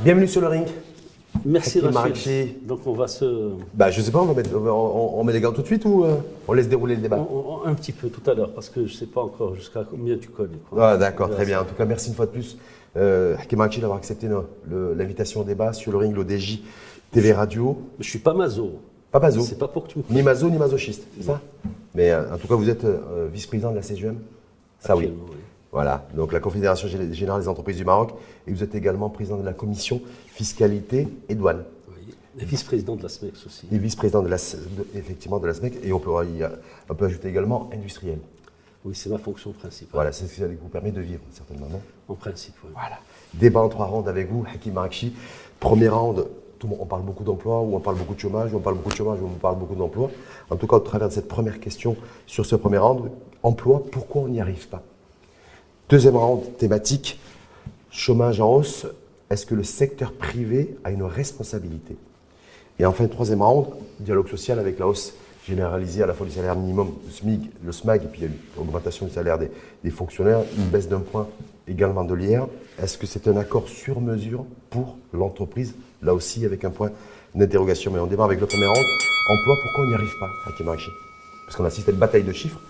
Bienvenue sur le ring. Merci Hakim Rachid. Marrakchi. Donc on va se... Je sais pas, on met les gants tout de suite ou on laisse dérouler le débat? Un petit peu tout à l'heure, parce que je ne sais pas encore jusqu'à combien tu connais. Quoi. Ah, d'accord, très bien. En tout cas, merci une fois de plus, Hakim Marrakchi, d'avoir accepté l'invitation au débat sur le ring, l'ODJ TV Radio. Je ne suis pas maso. Pas maso. C'est pas pour que tu me... Ni maso, ni masochiste, c'est ça? Mais en tout cas, vous êtes vice-président de la CGM? Ça oui. Oui. Voilà, donc la Confédération Générale des Entreprises du Maroc, et vous êtes également président de la Commission Fiscalité et Douane. Oui. Et vice-président de la SMEX aussi. Et vice-président effectivement de la SMEC, et on peut ajouter également industriel. Oui, c'est ma fonction principale. Voilà, c'est ce qui vous permet de vivre, certainement, non? En principe, oui. Voilà. Débat en 3 rounds avec vous, Hakim Marrakchi. Premier round, on parle beaucoup d'emploi, ou on parle beaucoup de chômage, ou on parle beaucoup de chômage, ou on parle beaucoup d'emploi. En tout cas, au travers de cette première question sur ce premier round, emploi, pourquoi on n'y arrive pas? Deuxième round thématique, chômage en hausse, est-ce que le secteur privé a une responsabilité? Et enfin, troisième round, dialogue social avec la hausse généralisée à la fois du salaire minimum, le SMAG, et puis il y a une augmentation du salaire des fonctionnaires, une baisse d'un point également de l'IR. Est-ce que c'est un accord sur mesure pour l'entreprise? Là aussi, avec un point d'interrogation. Mais on démarre avec le premier round. Emploi, pourquoi on n'y arrive pas, Hakim Marrakchi? Parce qu'on assiste à une bataille de chiffres,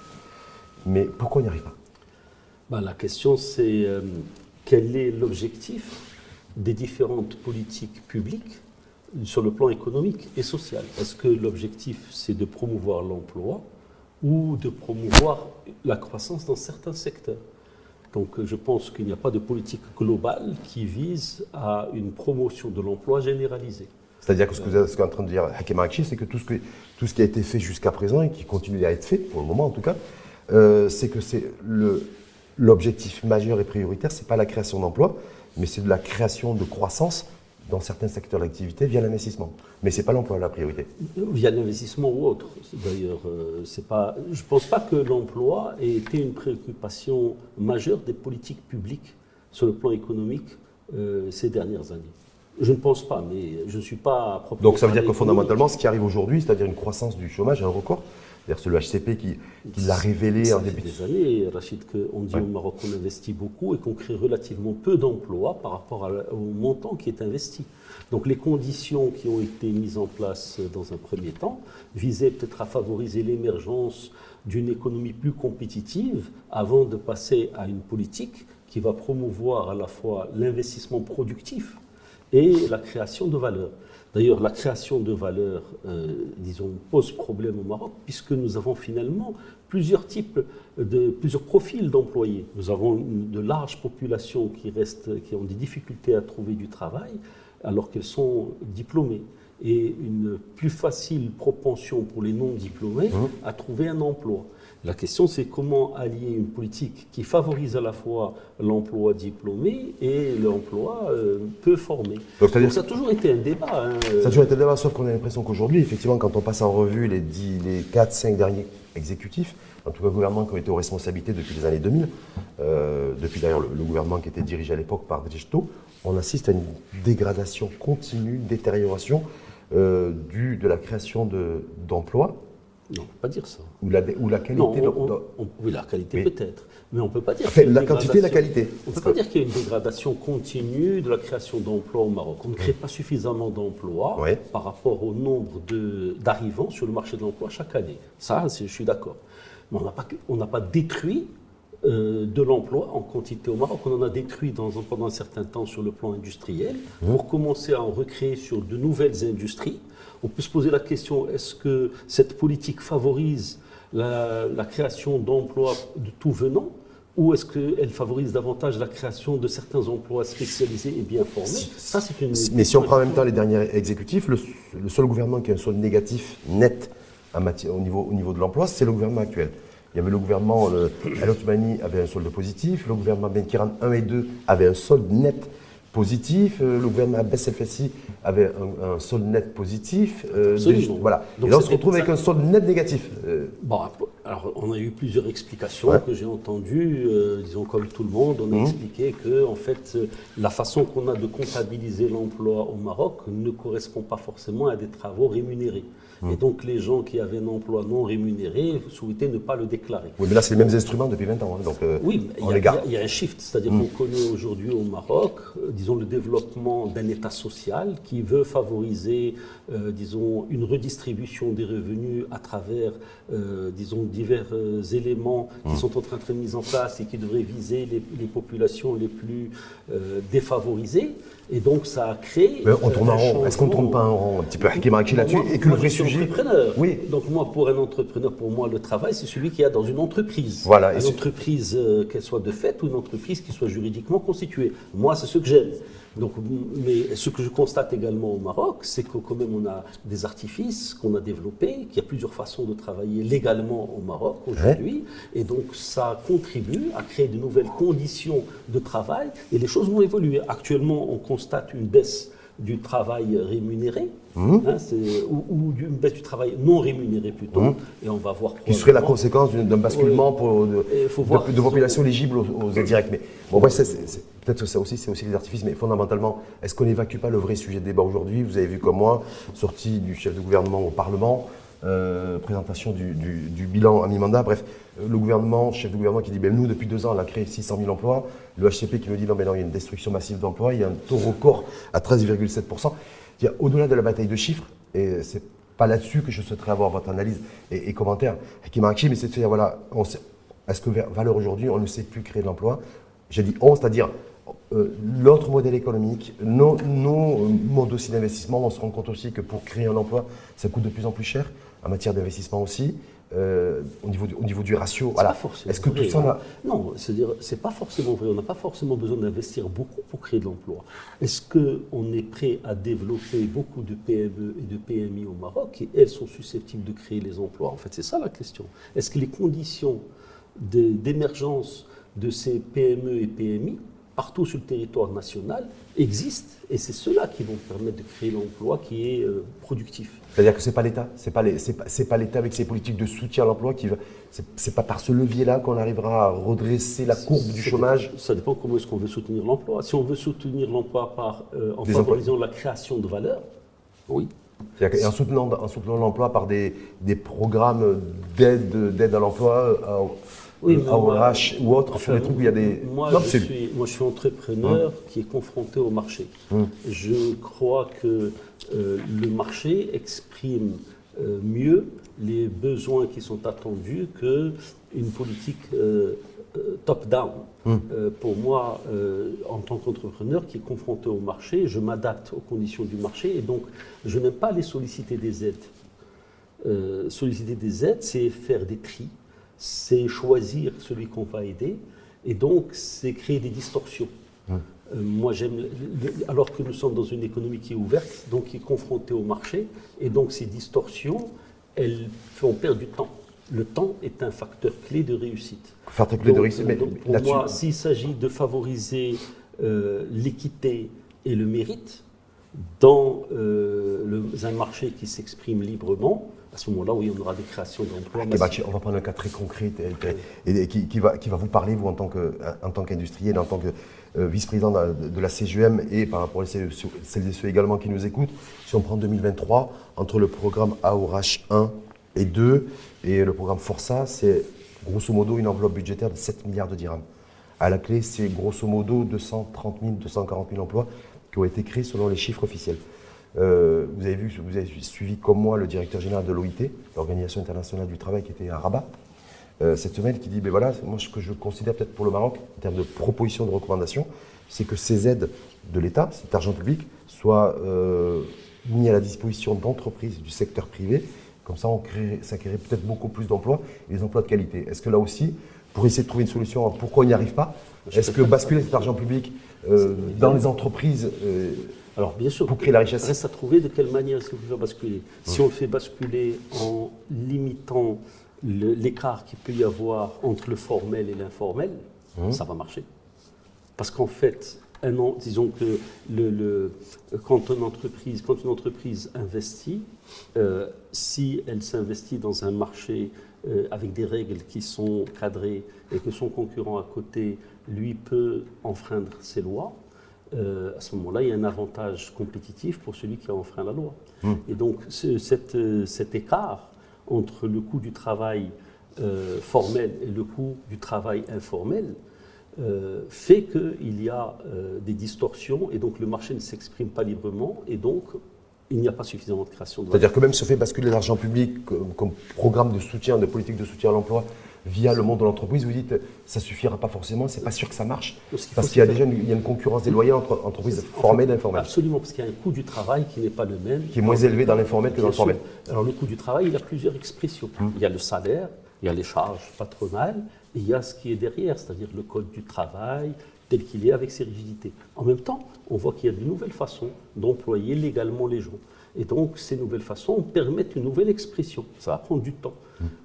mais pourquoi on n'y arrive pas? La question, c'est quel est l'objectif des différentes politiques publiques sur le plan économique et social? Est-ce que l'objectif, c'est de promouvoir l'emploi ou de promouvoir la croissance dans certains secteurs? Donc je pense qu'il n'y a pas de politique globale qui vise à une promotion de l'emploi généralisée. C'est-à-dire que ce que vous êtes en train de dire, Hakim Marrakchi, c'est que tout ce qui a été fait jusqu'à présent et qui continue à être fait, pour le moment en tout cas, c'est que c'est l'objectif majeur et prioritaire, ce n'est pas la création d'emplois, mais c'est de la création de croissance dans certains secteurs d'activité via l'investissement. Mais ce n'est pas l'emploi la priorité. Via l'investissement ou autre. D'ailleurs, je ne pense pas que l'emploi ait été une préoccupation majeure des politiques publiques sur le plan économique ces dernières années. Je ne pense pas, mais je ne suis pas propriétaire. Donc ça veut dire que fondamentalement, ce qui arrive aujourd'hui, c'est-à-dire une croissance du chômage, un record, c'est-à-dire c'est le HCP qui l'a révélé en début de des années, Rachid, qu'on dit au Maroc qu'on investit beaucoup et qu'on crée relativement peu d'emplois par rapport au montant qui est investi. Donc les conditions qui ont été mises en place dans un premier temps visaient peut-être à favoriser l'émergence d'une économie plus compétitive avant de passer à une politique qui va promouvoir à la fois l'investissement productif et la création de valeur. D'ailleurs, la création de valeur, pose problème au Maroc, puisque nous avons finalement plusieurs profils d'employés. Nous avons de larges populations qui ont des difficultés à trouver du travail, alors qu'elles sont diplômées. Et une plus facile propension pour les non-diplômés à trouver un emploi. La question, c'est comment allier une politique qui favorise à la fois l'emploi diplômé et l'emploi peu formé. Donc ça a toujours été un débat. Ça a toujours été un débat, sauf qu'on a l'impression qu'aujourd'hui, effectivement, quand on passe en revue les 4-5 derniers exécutifs, en tout cas gouvernements qui ont été aux responsabilités depuis les années 2000, depuis d'ailleurs le gouvernement qui était dirigé à l'époque par Djeshto, on assiste à une dégradation continue, détérioration de la création d'emplois. Non, on ne peut pas dire ça. Ou la qualité. Non, oui, la qualité peut-être. Mais on ne peut pas dire. La quantité et la qualité. On ne peut pas dire qu'il y a une dégradation continue de la création d'emplois au Maroc. On ne crée pas suffisamment d'emplois par rapport au nombre d'arrivants sur le marché de l'emploi chaque année. Ça, je suis d'accord. Mais on n'a pas détruit de l'emploi en quantité au Maroc. On en a détruit pendant un certain temps sur le plan industriel pour commencer à en recréer sur de nouvelles industries. On peut se poser la question, est-ce que cette politique favorise la création d'emplois de tout venant ou est-ce qu'elle favorise davantage la création de certains emplois spécialisés et bien formés? Ça, c'est Mais si on prend en même temps les derniers exécutifs, le seul gouvernement qui a un solde négatif net au niveau de l'emploi, c'est le gouvernement actuel. Il y avait le gouvernement, El Othmani avait un solde positif, le gouvernement Benkiran 1 et 2 avait un solde net positif, le gouvernement Abbas El-Fassi avait un solde net positif. Voilà. Donc et là, on se retrouve avec un solde net négatif. Alors, on a eu plusieurs explications que j'ai entendues. Disons, comme tout le monde, on a expliqué que, en fait, la façon qu'on a de comptabiliser l'emploi au Maroc ne correspond pas forcément à des travaux rémunérés. Et donc les gens qui avaient un emploi non rémunéré souhaitaient ne pas le déclarer. Oui, mais là, c'est les mêmes instruments depuis 20 ans. Hein, donc, Oui, on les garde. il y a un shift, c'est-à-dire qu'on connaît aujourd'hui au Maroc, disons, le développement d'un État social qui veut favoriser, disons, une redistribution des revenus à travers, disons, divers éléments qui sont en train d'être mis en place et qui devraient viser les populations les plus défavorisées. Et donc, ça a créé. Mais on tourne en rond. Est-ce qu'on ne tourne pas en rond un petit peu Hakim Arakchi là-dessus? Et que le vrai sujet. Entrepreneur. Oui. Donc, moi, pour un entrepreneur, pour moi, le travail, c'est celui qui est dans une entreprise. Voilà. Une entreprise, qu'elle soit de fait ou une entreprise qui soit juridiquement constituée. Moi, c'est ce que j'aime. Donc, mais ce que je constate également au Maroc, c'est que quand même on a des artifices qu'on a développés, qu'il y a plusieurs façons de travailler légalement au Maroc aujourd'hui, et donc ça contribue à créer de nouvelles conditions de travail, et les choses vont évoluer. Actuellement, on constate une baisse du travail rémunéré, ou une baisse du travail non rémunéré plutôt, et on va voir qui serait la conséquence d'un basculement de population éligible aux aides directes. Mais bon, ouais, peut-être que ça aussi, c'est aussi les artifices, mais fondamentalement, est-ce qu'on n'évacue pas le vrai sujet de débat aujourd'hui? Vous avez vu comme moi, sortie du chef de gouvernement au Parlement, présentation du bilan à mi-mandat, bref, le gouvernement, chef de gouvernement qui dit, ben, nous, depuis 2 ans, on a créé 600 000 emplois, le HCP qui nous dit, non, mais non, il y a une destruction massive d'emplois, il y a un taux record à 13,7%. Au-delà de la bataille de chiffres, et c'est pas là-dessus que je souhaiterais avoir votre analyse et commentaire, qui m'a mais c'est de dire, voilà, est-ce que Valeur aujourd'hui, on ne sait plus créer de l'emploi? J'ai dit on, c'est-à-dire l'autre modèle économique, nos modes aussi d'investissement, on se rend compte aussi que pour créer un emploi, ça coûte de plus en plus cher, en matière d'investissement aussi, au niveau du ratio. Voilà. Est-ce que tout ça... Non, c'est-à-dire, c'est pas forcément vrai. On n'a pas forcément besoin d'investir beaucoup pour créer de l'emploi. Est-ce qu'on est prêt à développer beaucoup de PME et de PMI au Maroc et elles sont susceptibles de créer les emplois? En fait, c'est ça la question. Est-ce que les conditions d'émergence de ces PME et PMI partout sur le territoire national existent et c'est ceux-là qui vont permettre de créer l'emploi qui est productif. C'est-à-dire que c'est pas l'État, c'est pas l'État avec ses politiques de soutien à l'emploi qui va, c'est pas par ce levier-là qu'on arrivera à redresser la courbe du chômage. Ça dépend comment est-ce qu'on veut soutenir l'emploi. Si on veut soutenir l'emploi en favorisant la création de valeur, oui. Et en soutenant l'emploi par des programmes d'aide à l'emploi, RH ou autre, sur les trucs où il y a des... Moi, je suis entrepreneur qui est confronté au marché. Je crois que le marché exprime mieux les besoins qui sont attendus qu'une politique top-down. Pour moi, en tant qu'entrepreneur qui est confronté au marché, je m'adapte aux conditions du marché et donc je n'aime pas aller solliciter des aides. Solliciter des aides, c'est faire des tris, c'est choisir celui qu'on va aider et donc c'est créer des distorsions. Moi, j'aime, alors que nous sommes dans une économie qui est ouverte, donc qui est confrontée au marché, et donc ces distorsions, elles font perdre du temps. Le temps est un facteur clé de réussite. Facteur clé de réussite, mais pour moi, s'il s'agit de favoriser l'équité et le mérite dans un marché qui s'exprime librement, à ce moment-là, oui, on aura des créations d'emplois. On va prendre un cas très concret et qui va vous parler, vous, en tant qu'industriel, en tant que vice-président de la CGM et par rapport à celles et ceux également qui nous écoutent. Si on prend 2023, entre le programme AORH 1 et 2 et le programme Força, c'est grosso modo une enveloppe budgétaire de 7 milliards de dirhams. À la clé, c'est grosso modo 230 000, 240 000 emplois qui ont été créés selon les chiffres officiels. Vous avez suivi comme moi le directeur général de l'OIT, l'Organisation internationale du travail, qui était à Rabat cette semaine, qui dit, ben voilà, moi ce que je considère peut-être pour le Maroc, en termes de propositions, de recommandations, c'est que ces aides de l'État, cet argent public, soient mis à la disposition d'entreprises du secteur privé. Comme ça, ça créerait peut-être beaucoup plus d'emplois, et des emplois de qualité. Est-ce que là aussi, pour essayer de trouver une solution, pourquoi on n'y arrive pas? Est-ce que basculer cet argent public dans les entreprises alors bien sûr, pour créer la richesse. Reste à trouver de quelle manière est-ce qu'on peut faire basculer. Si on le fait basculer en limitant l'écart qu'il peut y avoir entre le formel et l'informel, ça va marcher. Parce qu'en fait, disons que quand une entreprise investit, si elle s'investit dans un marché avec des règles qui sont cadrées et que son concurrent à côté, lui, peut enfreindre ces lois, à ce moment-là, il y a un avantage compétitif pour celui qui a enfreint la loi. Et donc, cet écart entre le coût du travail formel et le coût du travail informel fait qu'il y a des distorsions et donc le marché ne s'exprime pas librement et donc il n'y a pas suffisamment de création de valeur. C'est-à-dire que même se fait basculer l'argent public comme programme de soutien, de politique de soutien à l'emploi via le monde de l'entreprise, vous dites ça ne suffira pas forcément, c'est pas sûr que ça marche, parce qu'il y a déjà une concurrence déloyale entre entreprises formelles et informelles. Absolument, parce qu'il y a un coût du travail qui n'est pas le même. Qui est moins élevé dans l'informel que dans le formel. Alors le coût du travail, il a plusieurs expressions. Il y a le salaire, il y a les charges patronales, et il y a ce qui est derrière, c'est-à-dire le code du travail tel qu'il est avec ses rigidités. En même temps, on voit qu'il y a de nouvelles façons d'employer légalement les gens. Et donc, ces nouvelles façons permettent une nouvelle expression. Ça va prendre du temps.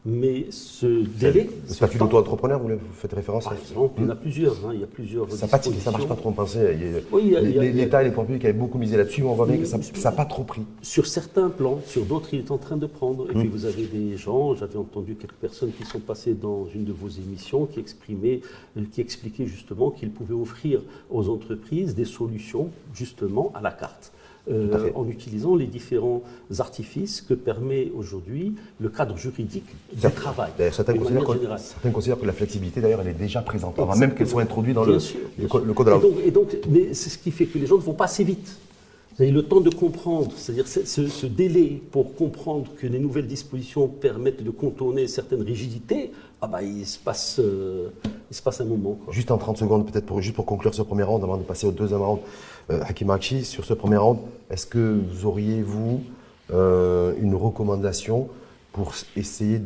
Mais ce délai... Le statut d'auto-entrepreneur, vous faites référence Par exemple, il y en a plusieurs. Il y a plusieurs ça ne marche pas trop, on pensait. L'État et les pouvoirs publics avaient beaucoup misé là-dessus, mais on voit bien que ça n'a pas trop pris. Sur certains plans, sur d'autres, il est en train de prendre. Et puis vous avez des gens, j'avais entendu quelques personnes qui sont passées dans une de vos émissions qui expliquaient justement qu'ils pouvaient offrir aux entreprises des solutions justement à la carte. En utilisant les différents artifices que permet aujourd'hui le cadre juridique du travail. Certains considèrent que la flexibilité, d'ailleurs, elle est déjà présente, avant même qu'elle soit introduite dans le code de la route. Et donc, mais c'est ce qui fait que les gens ne vont pas assez vite. C'est-à-dire le temps de comprendre, c'est-à-dire ce délai pour comprendre que les nouvelles dispositions permettent de contourner certaines rigidités, il se passe un moment. Quoi. Juste en 30 secondes, peut-être juste pour conclure ce premier round, avant de passer au deuxième round, Hakim Marakchi, sur ce premier round, est-ce que vous auriez, vous, une recommandation pour essayer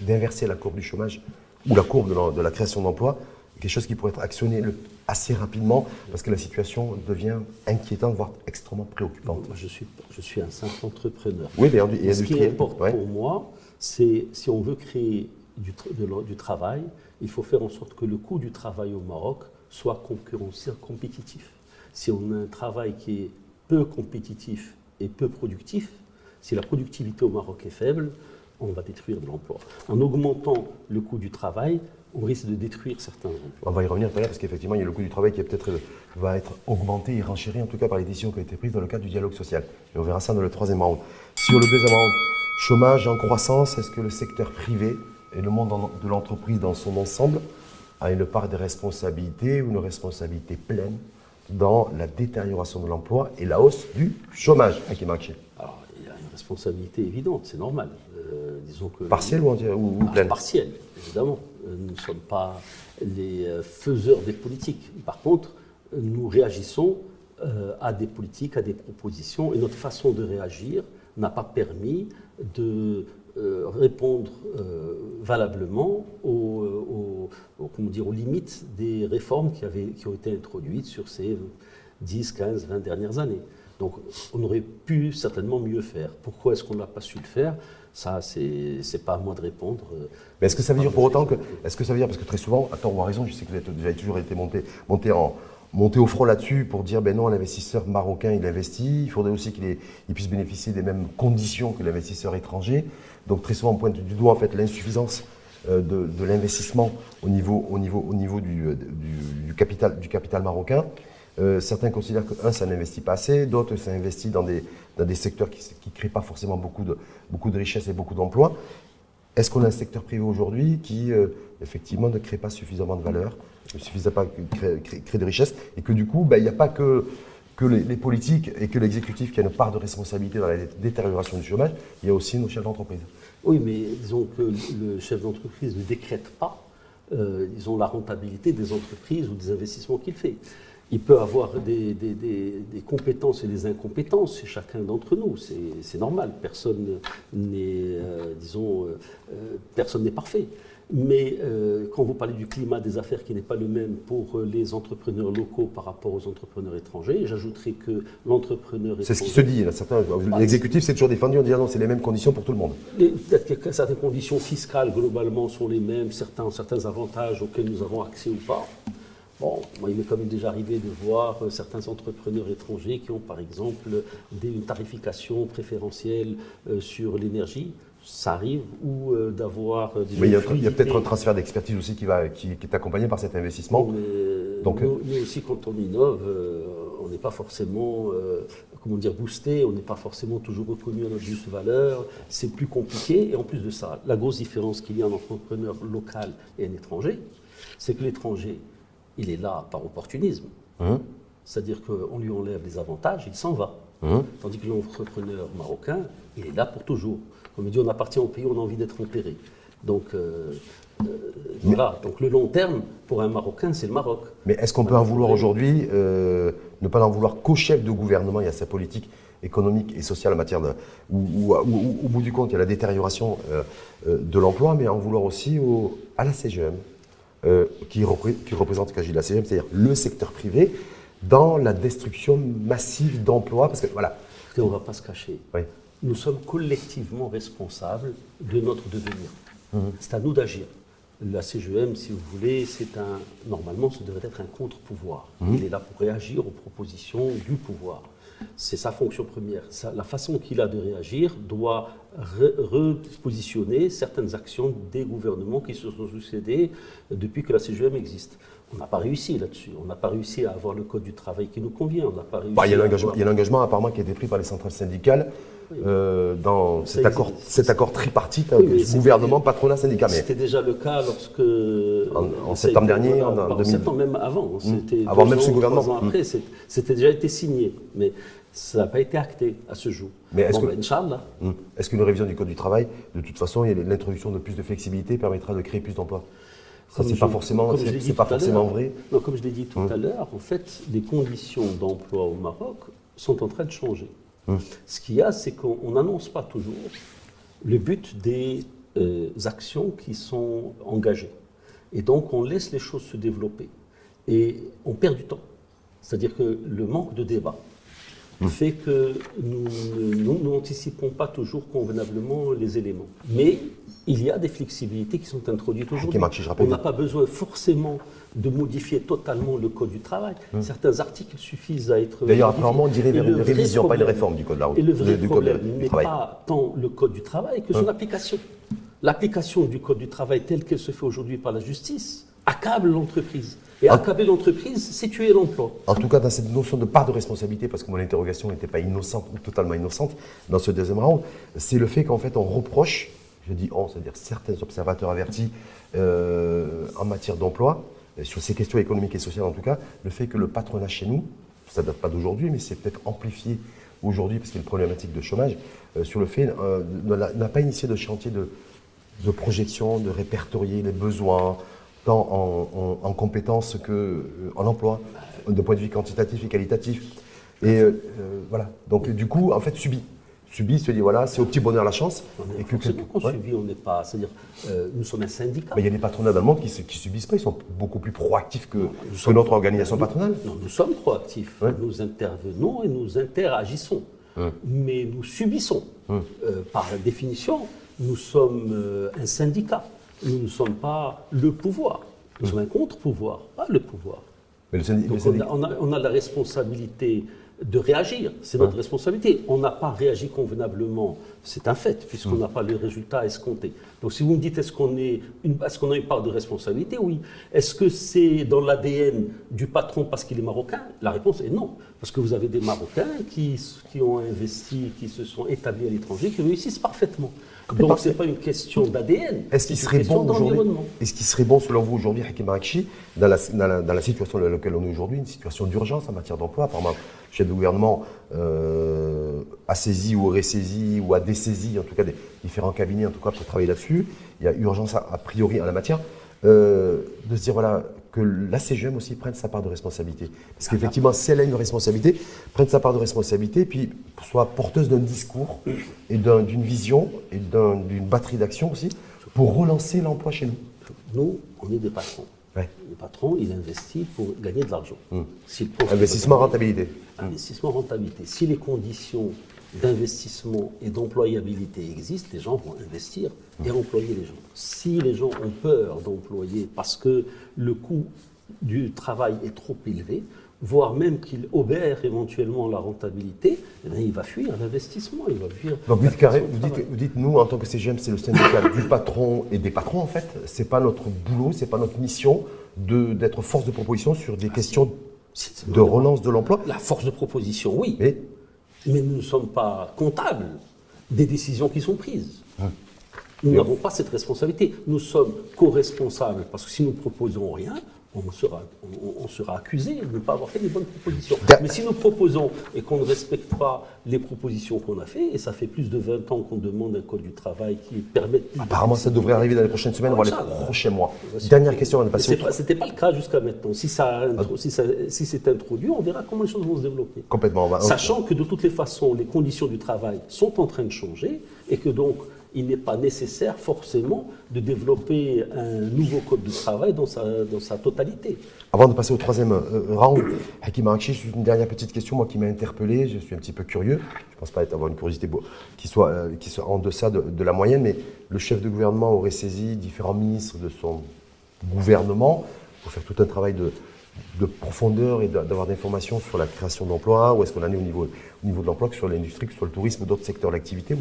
d'inverser la courbe du chômage ou la courbe de la création d'emplois, quelque chose qui pourrait être actionné assez rapidement parce que la situation devient inquiétante, voire extrêmement préoccupante. Moi, je suis un simple entrepreneur. Oui, mais ce qui importe pour moi, c'est si on veut créer du travail, il faut faire en sorte que le coût du travail au Maroc soit concurrentiel, compétitif. Si on a un travail qui est peu compétitif et peu productif, si la productivité au Maroc est faible, on va détruire de l'emploi. En augmentant le coût du travail, on risque de détruire certains emplois. On va y revenir tout à l'heure parce qu'effectivement, il y a le coût du travail qui va être augmenté et renchéri, en tout cas par les décisions qui ont été prises dans le cadre du dialogue social. Et on verra ça dans le troisième round. Sur le deuxième round, chômage en croissance, est-ce que le secteur privé et le monde de l'entreprise dans son ensemble a une part de responsabilité ou une responsabilité pleine dans la détérioration de l'emploi et la hausse du chômage, Hakim Marakchi? Alors, il y a une responsabilité évidente, c'est normal. Disons que partielle ou pleine? Partielle, évidemment. Nous ne sommes pas les faiseurs des politiques. Par contre, nous réagissons à des politiques, à des propositions, et notre façon de réagir n'a pas permis de répondre valablement aux limites des réformes qui ont été introduites sur ces 10, 15, 20 dernières années. Donc on aurait pu certainement mieux faire. Pourquoi est-ce qu'on n'a pas su le faire? Ça, c'est pas à moi de répondre. Mais est-ce que ça veut dire pour autant que... Est-ce que ça veut dire, parce que très souvent, à tort ou à raison, je sais que vous avez toujours été monté au front là-dessus pour dire, ben non, l'investisseur marocain, il investit, il faudrait aussi qu'il puisse bénéficier des mêmes conditions que l'investisseur étranger. Donc très souvent, on pointe du doigt en fait l'insuffisance de l'investissement au niveau du capital marocain. Certains considèrent que, ça n'investit pas assez, d'autres, ça investit dans des secteurs qui ne créent pas forcément beaucoup de richesses et beaucoup d'emplois. Est-ce qu'on a un secteur privé aujourd'hui qui, effectivement, ne crée pas suffisamment de valeur, ne suffit pas créer de richesses, et que du coup, il n'y a pas que les politiques et que l'exécutif qui a une part de responsabilité dans la détérioration du chômage, il y a aussi nos chefs d'entreprise. Oui, mais disons que le chef d'entreprise ne décrète pas, disons, la rentabilité des entreprises ou des investissements qu'il fait. Il peut avoir des compétences et des incompétences chez chacun d'entre nous, c'est normal, personne n'est parfait. Mais quand vous parlez du climat des affaires qui n'est pas le même pour les entrepreneurs locaux par rapport aux entrepreneurs étrangers, j'ajouterais que l'entrepreneur étranger... C'est ce qui se dit, l'exécutif s'est toujours défendu en disant non, c'est les mêmes conditions pour tout le monde. Peut-être que certaines conditions fiscales globalement sont les mêmes, certains avantages auxquels nous avons accès ou pas. Bon, moi, il m'est quand même déjà arrivé de voir certains entrepreneurs étrangers qui ont, par exemple, une tarification préférentielle sur l'énergie. Ça arrive, ou d'avoir... Mais il y a peut-être un transfert d'expertise aussi qui est accompagné par cet investissement. Nous aussi, quand on innove, on n'est pas forcément, comment dire, boosté, on n'est pas forcément toujours reconnu à notre juste valeur, c'est plus compliqué. Et en plus de ça, la grosse différence qu'il y a entre un entrepreneur local et un étranger, c'est que l'étranger, il est là par opportunisme. C'est-à-dire qu'on lui enlève les avantages, il s'en va. Tandis que l'entrepreneur marocain, il est là pour toujours. Comme il dit, on appartient au pays, on a envie d'être enterré. Donc, voilà. Donc le long terme, pour un Marocain, c'est le Maroc. Mais est-ce qu'on peut en vouloir aujourd'hui, ne pas en vouloir qu'au chef de gouvernement, il y a sa politique économique et sociale en matière de... où, au bout du compte, il y a la détérioration de l'emploi, mais en vouloir aussi à la CGM, qui représente, quand je dis la CGM, c'est-à-dire le secteur privé, dans la destruction massive d'emplois, parce que voilà. On ne va pas se cacher. Oui. Nous sommes collectivement responsables de notre devenir. C'est à nous d'agir. La CGM, si vous voulez, normalement, ce devrait être un contre-pouvoir. Il est là pour réagir aux propositions du pouvoir. C'est sa fonction première. La façon qu'il a de réagir doit repositionner certaines actions des gouvernements qui se sont succédés depuis que la CGM existe. On n'a pas réussi là-dessus. On n'a pas réussi à avoir le code du travail qui nous convient. On n'a pas réussi. Il y a un engagement apparemment qui a été pris par les centrales syndicales dans cet accord tripartite gouvernement, patronat, syndicat. C'était déjà le cas lorsque en septembre dernier, en 2000. Septembre, même avant. Avant même ce gouvernement. 3 ans après, c'était déjà été signé, mais ça n'a pas été acté à ce jour. Mais Inch'Allah. Est-ce qu'une révision du code du travail, de toute façon, l'introduction de plus de flexibilité permettra de créer plus d'emplois? Ça, c'est pas forcément vrai. Non, comme je l'ai dit tout à l'heure, en fait, les conditions d'emploi au Maroc sont en train de changer. Ce qu'il y a, c'est qu'on n'annonce pas toujours le but des actions qui sont engagées. Et donc, on laisse les choses se développer. Et on perd du temps. C'est-à-dire que le manque de débat fait que nous n'anticipons pas toujours convenablement les éléments. Mais il y a des flexibilités qui sont introduites aujourd'hui. On n'a pas besoin forcément de modifier totalement le Code du travail. Certains articles suffisent à être... D'ailleurs, apparemment, on dirait une révision, pas une réforme du Code de la route. Et le vrai problème n'est pas tant le Code du travail que son application. L'application du Code du travail telle qu'elle se fait aujourd'hui par la justice accable l'entreprise. Et accabler l'entreprise, c'est tuer l'emploi. En tout cas, dans cette notion de part de responsabilité, parce que mon interrogation n'était pas innocente ou totalement innocente, dans ce deuxième round, c'est le fait qu'en fait, on reproche, je dis on, c'est-à-dire certains observateurs avertis en matière d'emploi, sur ces questions économiques et sociales en tout cas, le fait que le patronat chez nous, ça ne date pas d'aujourd'hui, mais c'est peut-être amplifié aujourd'hui, parce qu'il y a une problématique de chômage, sur le fait, n'a pas initié de chantier de projection, de répertorier les besoins, tant en compétences qu'en emploi, de point de vue quantitatif et qualitatif. Et voilà. Donc du coup, en fait, subit, se dit voilà, c'est au petit bonheur la chance. Et que subit, on n'est pas. C'est-à-dire, nous sommes un syndicat. Mais il y a des patronats allemands qui subissent pas, ils sont beaucoup plus proactifs que notre organisation patronale. Non, nous sommes proactifs. Nous intervenons et nous interagissons. Mais nous subissons. Par définition, nous sommes un syndicat. Nous ne sommes pas le pouvoir. Nous sommes un contre-pouvoir, pas le pouvoir. Mais Donc on a la responsabilité de réagir. C'est notre responsabilité. On n'a pas réagi convenablement. C'est un fait, puisqu'on n'a pas le résultat escompté. Donc si vous me dites est-ce qu'on a une part de responsabilité? Oui. Est-ce que c'est dans l'ADN du patron parce qu'il est marocain? La réponse est non. Parce que vous avez des Marocains qui ont investi, qui se sont établis à l'étranger, qui réussissent parfaitement. Donc ce n'est pas une question d'ADN. Est-ce qu'il serait bon aujourd'hui, selon vous aujourd'hui, Hakim Marakchi, dans la situation dans laquelle on est aujourd'hui, une situation d'urgence en matière d'emploi, apparemment le chef de gouvernement a saisi ou ressaisi ou a dessaisi en tout cas des différents cabinets en tout cas pour travailler là-dessus. Il y a urgence a priori en la matière de se dire voilà que la CGM aussi prenne sa part de responsabilité. Parce qu'effectivement, si elle a une responsabilité, prenne sa part de responsabilité, puis soit porteuse d'un discours et d'une vision et d'une batterie d'actions aussi pour relancer l'emploi chez nous. Nous, on est des patrons. Le patron, il investit pour gagner de l'argent. Investissement, rentabilité. Investissement, rentabilité. Si les conditions d'investissement et d'employabilité existent, les gens vont investir et employer les gens. Si les gens ont peur d'employer parce que le coût du travail est trop élevé, voire même qu'il obère éventuellement la rentabilité, eh bien, il va fuir l'investissement, il va fuir... Donc vous dites, nous, en tant que CGM, c'est le syndicat du patron et des patrons, en fait. Ce n'est pas notre boulot, ce n'est pas notre mission d'être force de proposition sur des questions de relance de l'emploi. La force de proposition, oui. Mais Mais nous ne sommes pas comptables des décisions qui sont prises. Nous Et n'avons pas cette responsabilité. Nous sommes co-responsables parce que si nous ne proposons rien, on sera accusé de ne pas avoir fait les bonnes propositions. Mais si nous proposons et qu'on ne respecte pas les propositions qu'on a faites, et ça fait plus de 20 ans qu'on demande un code du travail qui permette... Apparemment, ça devrait arriver dans les prochaines semaines, voire les prochains mois. Dernière question avant de passer au... Ce n'était pas le cas jusqu'à maintenant. Si c'est introduit, on verra comment les choses vont se développer. Complètement. Sachant que de toutes les façons, les conditions du travail sont en train de changer et que donc il n'est pas nécessaire forcément de développer un nouveau code du travail dans sa totalité. Avant de passer au troisième round, Hakim Arakchi, juste une dernière petite question, moi qui m'a interpellé, je suis un petit peu curieux, je ne pense pas avoir une curiosité qui soit en deçà de la moyenne, mais le chef de gouvernement aurait saisi différents ministres de son gouvernement pour faire tout un travail de profondeur et d'avoir des informations sur la création d'emplois, où est-ce qu'on en est au niveau de l'emploi, que ce soit l'industrie, que ce soit le tourisme, d'autres secteurs d'activité,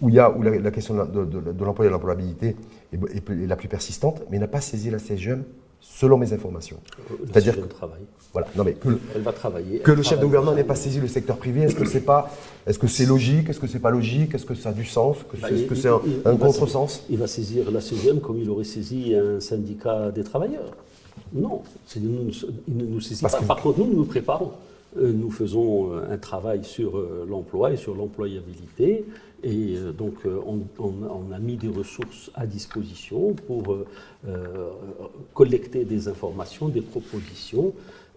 où la question de l'emploi et de l'employabilité est la plus persistante, mais il n'a pas saisi la CGM selon mes informations. C'est-à-dire que travaille. Voilà, non mais elle va travailler. Que le chef de gouvernement n'ait pas saisi le secteur privé, est-ce que c'est logique, est-ce que c'est pas logique, est-ce que ça a du sens, est-ce que c'est un contresens? Il va saisir la CGM comme il aurait saisi un syndicat des travailleurs. Non, il ne nous saisit pas. Par contre, nous nous préparons. Nous faisons un travail sur l'emploi et sur l'employabilité. Et donc, on a mis des ressources à disposition pour collecter des informations, des propositions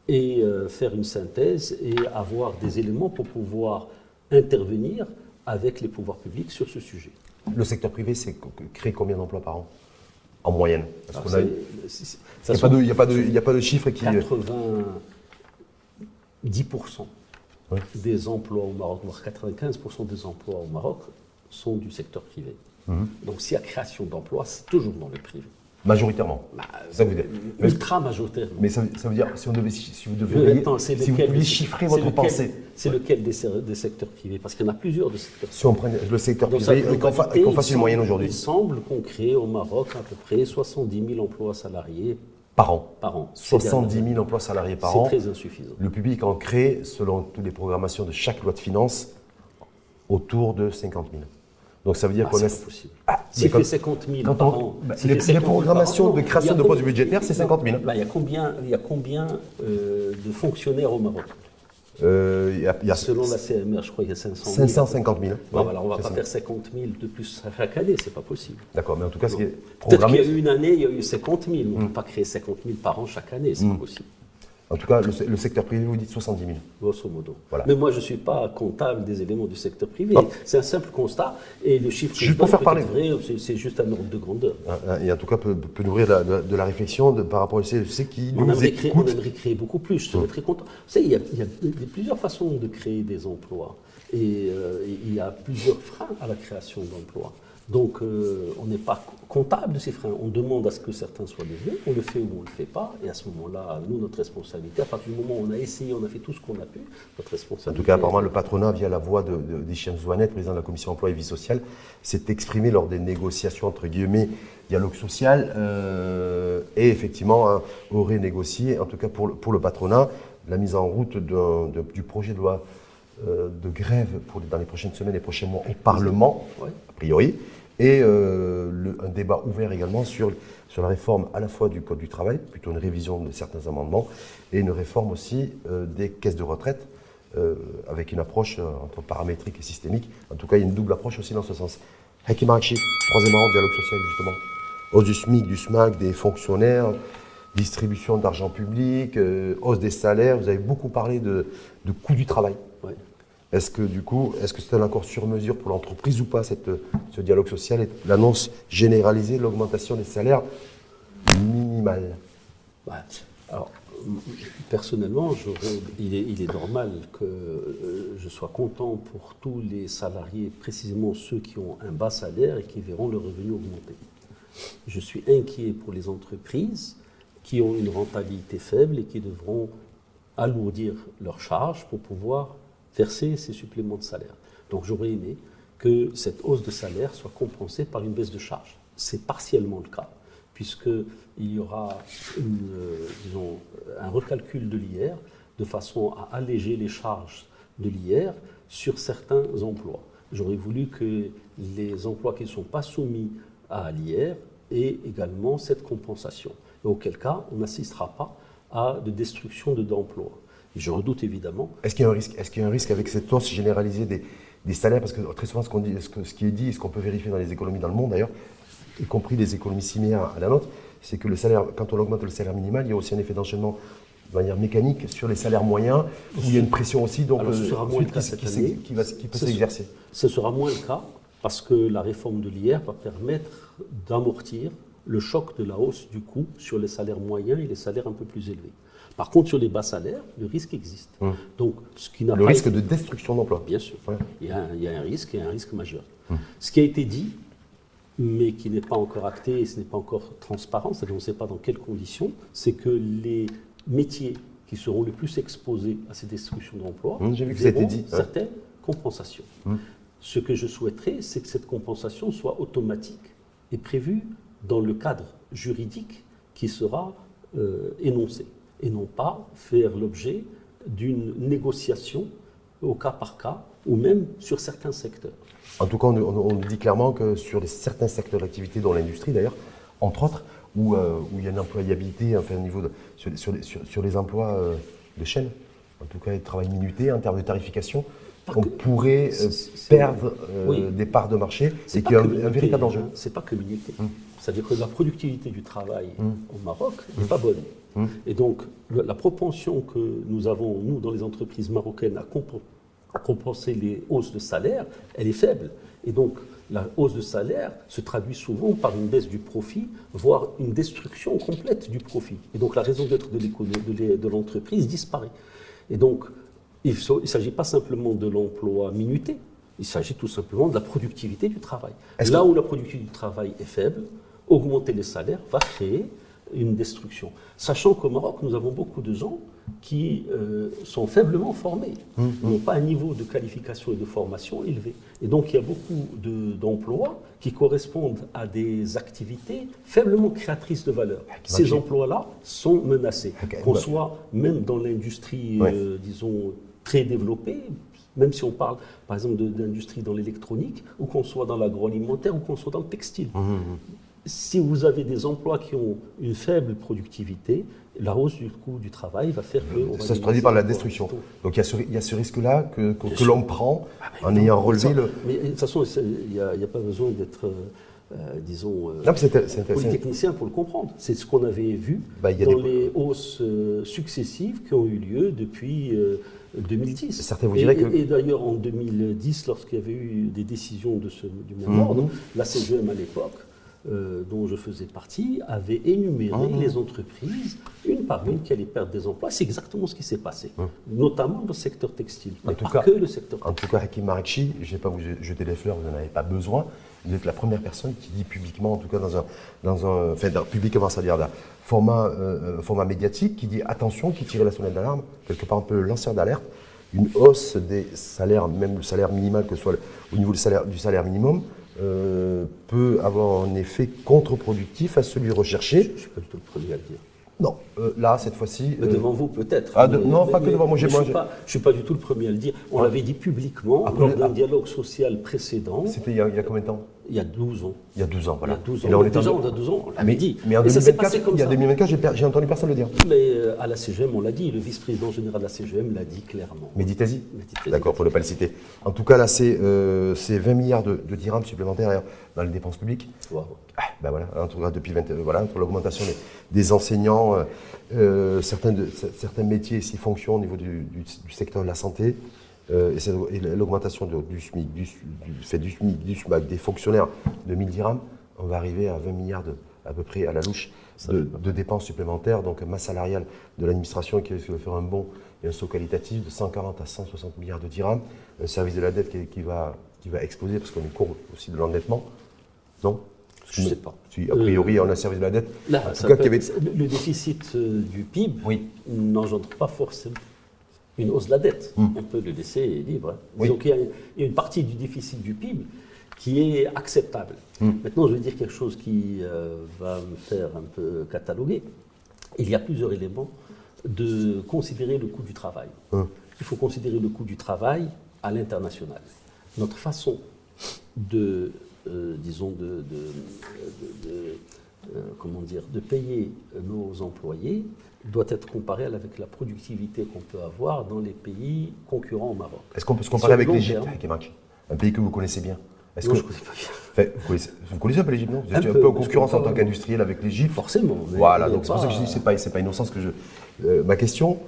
et faire une synthèse et avoir des éléments pour pouvoir intervenir avec les pouvoirs publics sur ce sujet. Le secteur privé, c'est créer combien d'emplois par an en moyenne? Il n'y a pas de chiffre qui... 90% des emplois au Maroc, voire 95% des emplois au Maroc sont du secteur privé. Donc s'il y a création d'emplois, c'est toujours dans le privé. Majoritairement. Ça veut dire. Ultra majoritairement. Mais ça veut dire, si vous deviez chiffrer votre pensée. C'est lequel des secteurs privés? Parce qu'il y en a plusieurs de secteurs privés. Si on prend le secteur privé et qu'on fasse une moyenne aujourd'hui. Il semble qu'on crée au Maroc à peu près 70 000 emplois salariés par an. 70 000 emplois salariés par an. C'est très insuffisant. Le public en crée, selon toutes les programmations de chaque loi de finances, autour de 50 000. Donc ça veut dire qu'on est... C'est pas possible. S'il fait 50 000 par an... Les programmations de création de postes budgétaires, c'est 50 000. Il y a combien de fonctionnaires au Maroc? Selon la CMR, je crois qu'il y a 500 000. 550 000. Voilà, on ne va pas faire 50 000 de plus chaque année, c'est pas possible. D'accord, mais en tout cas, ce qui est programmé... Peut-être qu'il y a eu une année, il y a eu 50 000. On ne peut pas créer 50 000 par an chaque année, c'est pas possible. En tout cas, le secteur privé, vous dites 70 000. Grosso modo. Voilà. Mais moi, je ne suis pas comptable des éléments du secteur privé. C'est un simple constat. Et le chiffre juste pour faire parler. Vrai, c'est juste un ordre de grandeur. Et en tout cas, peut nourrir de la réflexion par rapport à ceux qui nous écoutent. On aimerait créer beaucoup plus. Je serais très content. Vous savez, il y a plusieurs façons de créer des emplois. Et il y a plusieurs freins à la création d'emplois. Donc, on n'est pas comptable de ces freins. On demande à ce que certains soient levés, on le fait ou on ne le fait pas. Et à ce moment-là, nous, notre responsabilité, à partir du moment où on a essayé, on a fait tout ce qu'on a pu, notre responsabilité... En tout cas, apparemment, le patronat, via la voix d'Hicham Zouanet, président de la Commission emploi et vie sociale, s'est exprimé lors des négociations, entre guillemets, dialogue social, et effectivement, aurait négocié, en tout cas pour le patronat, la mise en route du projet de loi de grève dans les prochaines semaines et prochains mois au Parlement, a priori, et un débat ouvert également sur la réforme à la fois du Code du travail, plutôt une révision de certains amendements, et une réforme aussi des caisses de retraite, avec une approche entre paramétrique et systémique. En tout cas, il y a une double approche aussi dans ce sens. Hakim Arakchi, troisième round, dialogue social justement. Hausse du SMIC, du SMAC, des fonctionnaires, distribution d'argent public, hausse des salaires. Vous avez beaucoup parlé de coût du travail. Ouais. Est-ce que c'est un accord sur mesure pour l'entreprise ou pas, ce dialogue social et l'annonce généralisée de l'augmentation des salaires minimales? Alors, personnellement, il est normal que je sois content pour tous les salariés, précisément ceux qui ont un bas salaire et qui verront le revenu augmenter. Je suis inquiet pour les entreprises qui ont une rentabilité faible et qui devront alourdir leurs charges pour pouvoir verser ces suppléments de salaire. Donc j'aurais aimé que cette hausse de salaire soit compensée par une baisse de charges. C'est partiellement le cas, puisqu'il y aura disons, un recalcul de l'IR de façon à alléger les charges de l'IR sur certains emplois. J'aurais voulu que les emplois qui ne sont pas soumis à l'IR aient également cette compensation. Et auquel cas, on n'assistera pas à de destruction d'emplois. Et je redoute évidemment. Est-ce qu'il y a un risque avec cette hausse généralisée des salaires? Parce que très souvent, ce qui est dit, et ce qu'on peut vérifier dans les économies dans le monde d'ailleurs, y compris les économies similaires à la nôtre, c'est que le salaire, quand on augmente le salaire minimal, il y a aussi un effet d'enchaînement de manière mécanique sur les salaires moyens, où il y a une pression aussi donc, alors, ce sera moins le cas cette année. Qui peut s'exercer. Ce sera moins le cas parce que la réforme de l'IR va permettre d'amortir le choc de la hausse du coût sur les salaires moyens et les salaires un peu plus élevés. Par contre, sur les bas salaires, le risque existe. Donc, ce qui n'a le risque de destruction d'emplois. Bien sûr. Ouais. Il y a un risque et un risque majeur. Ce qui a été dit, mais qui n'est pas encore acté et ce n'est pas encore transparent, c'est-à-dire qu'on ne sait pas dans quelles conditions, c'est que les métiers qui seront le plus exposés à ces destructions d'emplois verront certaines compensations. Ce que je souhaiterais, c'est que cette compensation soit automatique et prévue dans le cadre juridique qui sera énoncé, et non pas faire l'objet d'une négociation au cas par cas, ou même sur certains secteurs. En tout cas, on dit clairement que sur certains secteurs d'activité, dont l'industrie d'ailleurs, entre autres, où il y a une employabilité, enfin, au niveau sur les emplois de chaîne, en tout cas, le travail minuté en termes de tarification, on pourrait perdre des parts de marché, et qu'il y a un véritable enjeu. Ce n'est pas que minuté. C'est-à-dire que la productivité du travail au Maroc n'est pas bonne. Et donc, la propension que nous avons, nous, dans les entreprises marocaines, à compenser les hausses de salaire, elle est faible. Et donc, la hausse de salaire se traduit souvent par une baisse du profit, voire une destruction complète du profit. Et donc, la raison d'être de l'entreprise disparaît. Et donc, il ne s'agit pas simplement de l'emploi minuté, il s'agit tout simplement de la productivité du travail. Là où la productivité du travail est faible, augmenter les salaires va créer une destruction. Sachant qu'au Maroc, nous avons beaucoup de gens qui sont faiblement formés, n'ont pas un niveau de qualification et de formation élevé. Et donc, il y a beaucoup d'emplois qui correspondent à des activités faiblement créatrices de valeur. Ces emplois-là sont menacés. Qu'on soit même dans l'industrie, disons, très développée, même si on parle, par exemple, d'industrie dans l'électronique, ou qu'on soit dans l'agroalimentaire, ou qu'on soit dans le textile. Si vous avez des emplois qui ont une faible productivité, la hausse du coût du travail va faire que... Ça se traduit par la destruction. Donc il y a ce risque-là que l'on prend en ayant relevé le... Mais de toute façon, il n'y a pas besoin d'être, disons, polytechnicien pour le comprendre. C'est ce qu'on avait vu dans les hausses successives qui ont eu lieu depuis 2010. Certains vous diraient et d'ailleurs, en 2010, lorsqu'il y avait eu des décisions du même ordre, la CGM à l'époque, dont je faisais partie, avait énuméré les entreprises, une par une, qui allaient perdre des emplois. C'est exactement ce qui s'est passé, notamment dans le secteur textile, mais pas que le secteur textile. En tout cas, Hakim Marekchi, je ne vais pas vous jeter des fleurs, vous n'en avez pas besoin. Vous êtes la première personne qui dit publiquement, en tout cas publiquement, c'est-à-dire d'un format médiatique, qui dit attention, qui tire la sonnette d'alarme, quelque part un peu lanceur d'alerte, une hausse des salaires, même le salaire minimal, que ce soit au niveau du salaire minimum, peut avoir un effet contre-productif à celui recherché. Je ne suis pas du tout le premier à le dire. Non, là, cette fois-ci... devant vous, peut-être. Non, pas que devant moi. Je ne suis pas du tout le premier à le dire. On l'avait dit publiquement lors d'un dialogue social précédent. C'était il y a combien de temps? Il y a 12 ans. Il y a 12 ans, voilà. Il y a 12 ans. Et là, on est déjà, on a 12 ans, on l'avait dit. Mais en 2024, j'ai entendu personne le dire. Mais à la CGM, on l'a dit. Le vice-président général de la CGM l'a dit clairement. Mehdi Tazi. D'accord, pour ne pas le citer. En tout cas, là, c'est 20 milliards de dirhams supplémentaires dans les dépenses publiques. Wow. Ben voilà, entre l'augmentation des enseignants, certains métiers s'y fonctionnent au niveau du secteur de la santé, et l'augmentation du SMIC, du SMAC, des fonctionnaires de 1000 dirhams, on va arriver à 20 milliards à peu près à la louche de dépenses supplémentaires, donc masse salariale de l'administration qui risque de faire un bond et un saut qualitatif de 140 à 160 milliards de dirhams, un service de la dette qui va exploser parce qu'on est court aussi de l'endettement, non? Je ne sais pas. A priori, on a un service de la dette. Là, le déficit du PIB n'engendre pas forcément une hausse de la dette. On peut le laisser libre. Disons qu'il y a une partie du déficit du PIB qui est acceptable. Maintenant, je vais dire quelque chose qui va me faire un peu cataloguer. Il y a plusieurs éléments de considérer le coût du travail. Il faut considérer le coût du travail à l'international. Notre façon de payer nos employés doit être comparée avec la productivité qu'on peut avoir dans les pays concurrents au Maroc. Est-ce qu'on peut se comparer avec l'Égypte, un pays que vous connaissez bien? Non, je ne connais pas bien. Vous connaissez un peu l'Égypte, non? Vous êtes un peu en concurrence en tant qu'industriel avec l'Égypte. Forcément. Voilà, donc c'est pour ça que je dis que c'est pas innocent ce que je... ma question,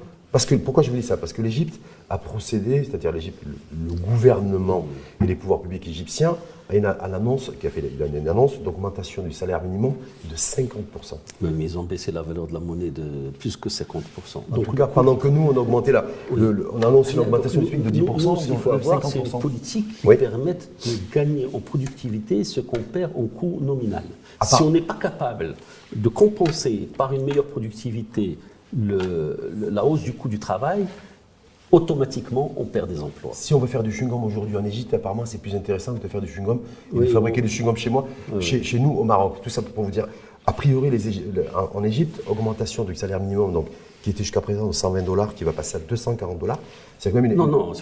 pourquoi je vous dis ça? Parce que l'Égypte a procédé, c'est-à-dire l'Égypte, le gouvernement et les pouvoirs publics égyptiens, a une annonce d'augmentation du salaire minimum de 50%. Mais ils ont baissé la valeur de la monnaie de plus que 50%. En tout cas, pendant que nous, on a augmenté on a annoncé une augmentation du SMIC de 10%, il faut avoir ces politiques qui permettent de gagner en productivité ce qu'on perd en coût nominal. Si on n'est pas capable de compenser par une meilleure productivité la hausse du coût du travail, automatiquement, on perd des emplois. Si on veut faire du chewing-gum aujourd'hui en Égypte, apparemment, c'est plus intéressant que de faire du chewing-gum et de fabriquer du chewing-gum chez moi, chez nous au Maroc. Tout ça pour vous dire, a priori, en Égypte, augmentation du salaire minimum, donc, qui était jusqu'à présent de $120, qui va passer à $240. C'est quand même Non,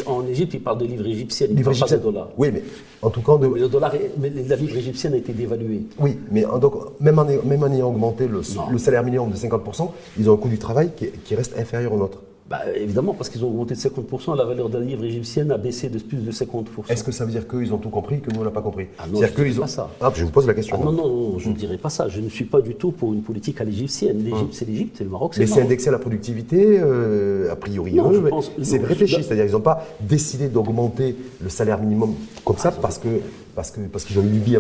en Égypte, ils parlent de livre égyptienne, ils ne parlent pas de dollars. Oui, mais en tout cas... la livre égyptienne a été dévaluée. Oui, mais donc, même en ayant augmenté le salaire minimum de 50%, ils ont un coût du travail qui reste inférieur au nôtre. Évidemment, parce qu'ils ont augmenté de 50%, la valeur de la livre égyptienne a baissé de plus de 50%. Est-ce que ça veut dire qu'ils ont tout compris, que nous, on n'a pas compris? Non, je ne dis pas ça. Je vous pose la question. Non, je ne dirais pas ça. Je ne suis pas du tout pour une politique à l'égyptienne. L'Égypte, c'est l'Égypte, et le Maroc, c'est le Maroc. Mais c'est indexé à la productivité, a priori. C'est réfléchi, c'est-à-dire qu'ils n'ont pas décidé d'augmenter le salaire minimum comme ça parce qu'ils ont eu l'idée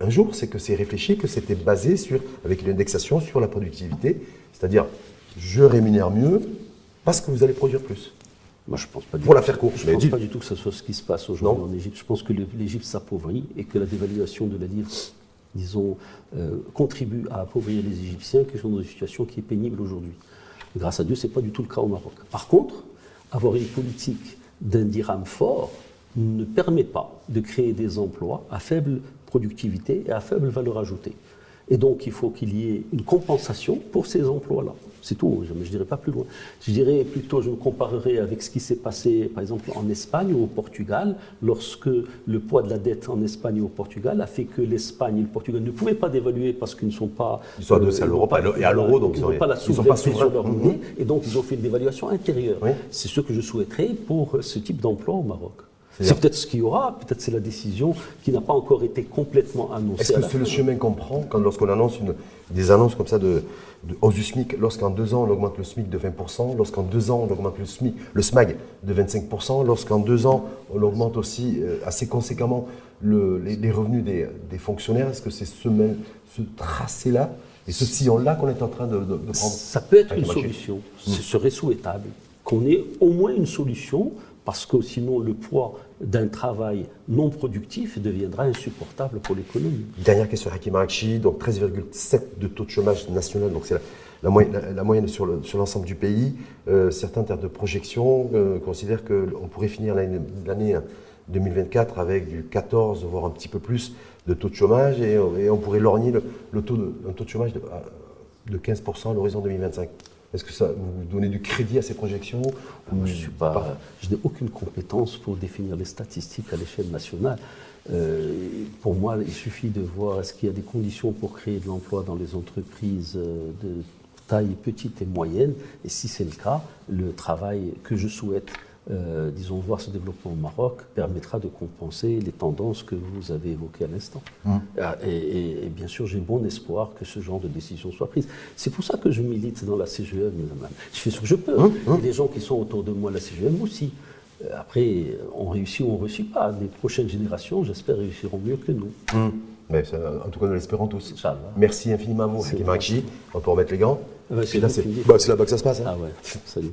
un jour, c'est que c'est réfléchi, que c'était basé avec une indexation sur la productivité, c'est-à-dire je rémunère mieux parce que vous allez produire plus. Moi, je pense pas. Pour la faire court. Je ne pense pas du tout que ce soit ce qui se passe aujourd'hui en Égypte. Je pense que l'Égypte s'appauvrit et que la dévaluation de la livre, disons, contribue à appauvrir les Égyptiens qui sont dans une situation qui est pénible aujourd'hui. Grâce à Dieu, ce n'est pas du tout le cas au Maroc. Par contre, avoir une politique d'un dirham fort ne permet pas de créer des emplois à faible productivité et à faible valeur ajoutée. Et donc, il faut qu'il y ait une compensation pour ces emplois-là. C'est tout, je ne dirais pas plus loin. Je dirais plutôt, je me comparerai avec ce qui s'est passé, par exemple, en Espagne ou au Portugal, lorsque le poids de la dette en Espagne et au Portugal a fait que l'Espagne et le Portugal ne pouvaient pas dévaluer parce qu'ils ne sont pas... Ils sont adossés à l'Europe et à l'euro, donc ils n'ont pas la souveraineté sur leur monnaie, et donc ils ont fait une dévaluation intérieure. Oui. C'est ce que je souhaiterais pour ce type d'emploi au Maroc. C'est peut-être ce qu'il y aura, peut-être c'est la décision qui n'a pas encore été complètement annoncée. Est-ce que c'est le chemin qu'on prend lorsqu'on annonce des annonces comme ça de hausse du SMIC, lorsqu'en 2 ans on augmente le SMIC de 20%, lorsqu'en 2 ans on augmente le SMAG de 25%, lorsqu'en 2 ans on augmente aussi assez conséquemment les revenus des fonctionnaires? Est-ce que c'est ce tracé-là et ce sillon-là qu'on est en train de prendre? Ça peut être une solution, ce serait souhaitable qu'on ait au moins une solution, parce que sinon le poids d'un travail non productif deviendra insupportable pour l'économie. Dernière question, Hakim Arakchi, donc 13,7 de taux de chômage national, donc c'est la moyenne sur l'ensemble du pays. Certains, en termes de projection, considèrent qu'on pourrait finir l'année 2024 avec du 14, voire un petit peu plus de taux de chômage, et on pourrait lorgner un taux de chômage de 15% à l'horizon 2025. Est-ce que ça vous donnez du crédit à ces projections? Moi, je n'ai aucune compétence pour définir les statistiques à l'échelle nationale. Pour moi, il suffit de voir est-ce qu'il y a des conditions pour créer de l'emploi dans les entreprises de taille petite et moyenne. Et si c'est le cas, le travail que je souhaite, disons, voir se développer au Maroc permettra de compenser les tendances que vous avez évoquées à l'instant. Et bien sûr, j'ai bon espoir que ce genre de décision soit prise. C'est pour ça que je milite dans la CGM. Je fais ce que je peux. Les gens qui sont autour de moi, la CGM aussi. Après, on réussit ou on ne réussit pas. Les prochaines générations, j'espère, réussiront mieux que nous. Mais en tout cas, nous l'espérons tous. Inch'Allah. Merci infiniment à vous, Hakim Arakchi. On peut remettre les gants. C'est là-bas que ça se passe. Ah ouais, salut.